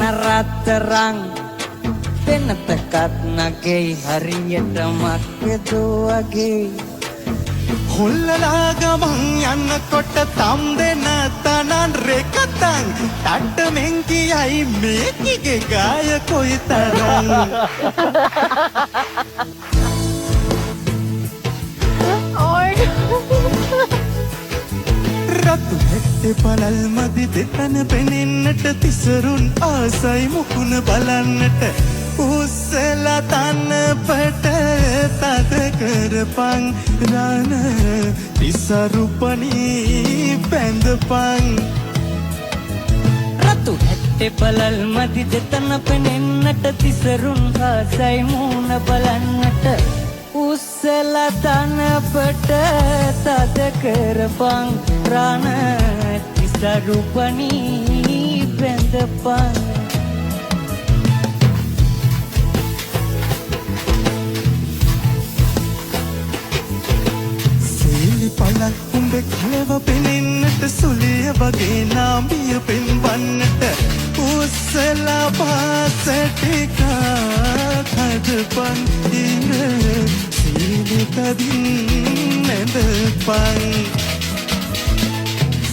වර්ණ රත්තරන් වෙනතකත් නගේ හරියට මක්කදෝ වගේ හොල්ලලා ගමන් යන්නකොට තම් දෙන තනන් රෙකතන් ටඩ්ඩමෙන් කියයි මේකිගේ ගාය කොයිතරම් රතු හැට්ටේ පළල් මදි දෙතන පෙනෙන්නට තිසරුන් ආසයි මුකුණ බලන්නට උස්සලා තනපට තද කරපන් රණ තිසරුපනී බැඳපන් රතු හැට්ටේ පළල් මදි දෙතන පෙනෙන්නට තිසරුන් ආසයි මුණ බලන්නට උස්සලා තනපට තද කරපන් රණ තිසරුපනී බැඳපන් පල උඹේ කලව පෙනෙන්නට සුලිය වගේ නාමිය පෙන්වන්නට උස්සලා පාසටික හදපන් ඉන්න සීලිකදින් නැඳපන්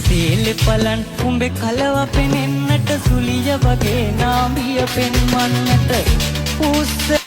සීලි පලන් උඹේ කලව පෙනෙන්නට සුලිය වගේ නාමිය පෙන්වන්නට උස්සලා